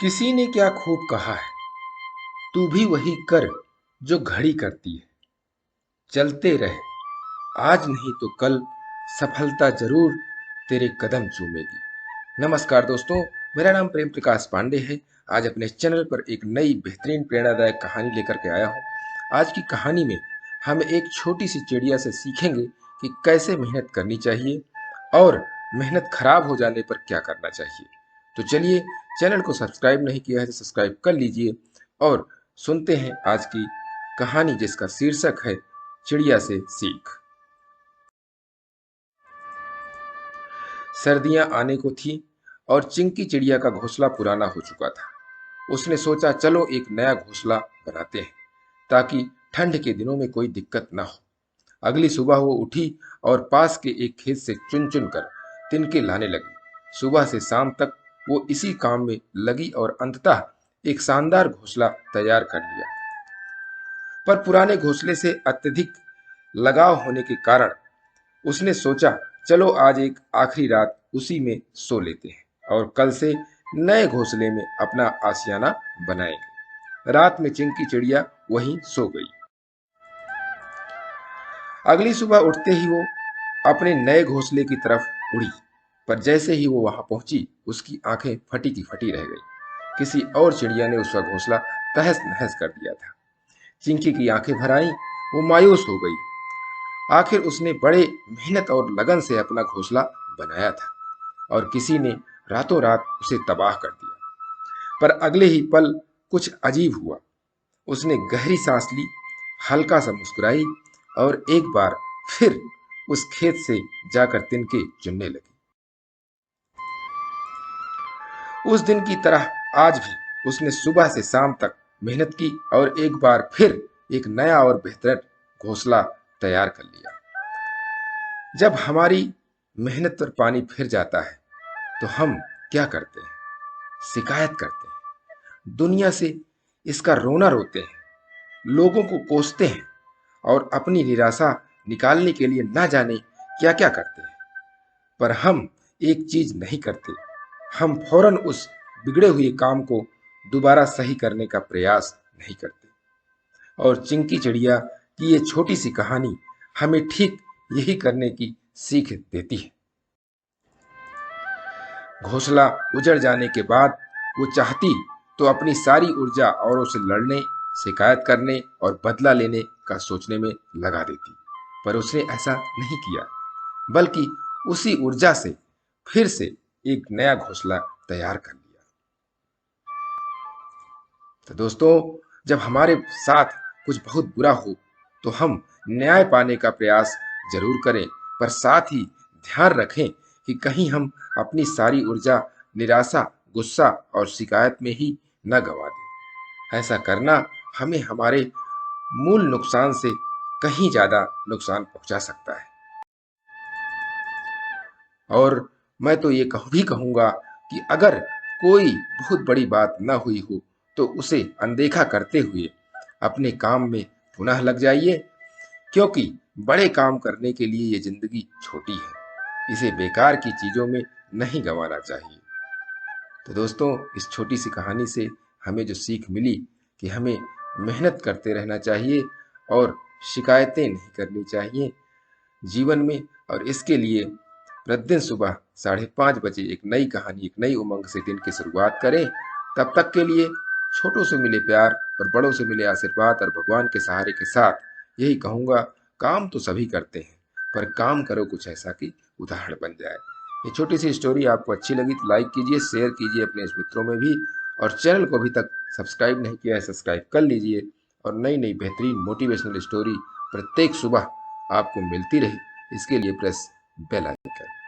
किसी ने क्या खूब कहा है, तू भी वही कर जो घड़ी करती है। चलते रहे, आज नहीं तो कल सफलता जरूर तेरे कदम चूमेगी। नमस्कार दोस्तों, मेरा नाम प्रेम प्रकाश पांडे है। आज अपने चैनल पर एक नई बेहतरीन प्रेरणादायक कहानी लेकर के आया हूँ। आज की कहानी में हम एक छोटी सी चिड़िया से सीखेंगे कि कैसे मेहनत करनी चाहिए और मेहनत खराब हो जाने पर क्या करना चाहिए। तो चलिए, चैनल को सब्सक्राइब नहीं किया है तो सब्सक्राइब कर लीजिए और सुनते हैं आज की कहानी, जिसका शीर्षक है चिड़िया से सीख। सर्दियां आने को थी और चिंकी चिड़िया का घोंसला पुराना हो चुका था। उसने सोचा, चलो एक नया घोंसला बनाते हैं ताकि ठंड के दिनों में कोई दिक्कत ना हो। अगली सुबह वो उठी और पास के एक खेत से चुन चुन कर तिनके लाने लगी। सुबह से शाम तक वो इसी काम में लगी और अंततः एक शानदार घोंसला तैयार कर लिया। पर पुराने घोंसले से अत्यधिक लगाव होने के कारण उसने सोचा, चलो आज एक आखिरी रात उसी में सो लेते हैं और कल से नए घोंसले में अपना आशियाना बनाएंगे। रात में चिंकी चिड़िया वहीं सो गई। अगली सुबह उठते ही वो अपने नए घोंसले की तरफ उड़ी, पर जैसे ही वो वहां पहुंची उसकी आंखें फटी की फटी रह गई। किसी और चिड़िया ने उसका घोंसला तहस नहस कर दिया था। चिंकी की आंखें भर आईं, वो मायूस हो गई। आखिर उसने बड़े मेहनत और लगन से अपना घोंसला बनाया था और किसी ने रातों रात उसे तबाह कर दिया। पर अगले ही पल कुछ अजीब हुआ। उसने गहरी सांस ली, हल्का सा मुस्कुराई और एक बार फिर उस खेत से जाकर तिनके चुनने लगी। उस दिन की तरह आज भी उसने सुबह से शाम तक मेहनत की और एक बार फिर एक नया और बेहतर घोंसला तैयार कर लिया। जब हमारी मेहनत पर पानी फिर जाता है तो हम क्या करते हैं? शिकायत करते हैं, दुनिया से इसका रोना रोते हैं, लोगों को कोसते हैं और अपनी निराशा निकालने के लिए ना जाने क्या क्या करते हैं। पर हम एक चीज नहीं करते, हम फौरन उस बिगड़े हुए काम को दोबारा सही करने का प्रयास नहीं करते। और चिंकी चिड़िया की ये छोटी सी कहानी हमें ठीक यही करने की सीख देती है। घोंसला उजड़ जाने के बाद वो चाहती तो अपनी सारी ऊर्जा औरों से लड़ने, शिकायत करने और बदला लेने का सोचने में लगा देती, पर उसने ऐसा नहीं किया, बल्कि उसी ऊर्जा से फिर से एक नया घोंसला तैयार कर लिया। तो दोस्तों, जब हमारे साथ कुछ बहुत बुरा हो तो हम न्याय पाने का प्रयास जरूर करें, पर साथ ही ध्यान रखें कि कहीं हम अपनी सारी ऊर्जा निराशा, गुस्सा और शिकायत में ही न गंवा दें। ऐसा करना हमें हमारे मूल नुकसान से कहीं ज्यादा नुकसान पहुंचा सकता है। और मैं तो ये भी कहूंगा कि अगर कोई बहुत बड़ी बात न हुई हो तो उसे अनदेखा करते हुए अपने काम में पुनः लग जाइए, क्योंकि बड़े काम करने के लिए ये जिंदगी छोटी है, इसे बेकार की चीजों में नहीं गंवाना चाहिए। तो दोस्तों, इस छोटी सी कहानी से हमें जो सीख मिली कि हमें मेहनत करते रहना चाहिए और शिकायतें नहीं करनी चाहिए जीवन में। और इसके लिए प्रतिदिन सुबह 5:30 बजे एक नई कहानी, एक नई उमंग से दिन की शुरुआत करें। तब तक के लिए छोटों से मिले प्यार और बड़ों से मिले आशीर्वाद और भगवान के सहारे के साथ यही कहूंगा, काम तो सभी करते हैं, पर काम करो कुछ ऐसा कि उदाहरण बन जाए। ये छोटी सी स्टोरी आपको अच्छी लगी तो लाइक कीजिए, शेयर कीजिए अपने मित्रों में भी, और चैनल को अभी तक सब्सक्राइब नहीं किया है सब्सक्राइब कर लीजिए। और नई नई बेहतरीन मोटिवेशनल स्टोरी प्रत्येक सुबह आपको मिलती रहे, इसके लिए प्रेस बेल आइकन।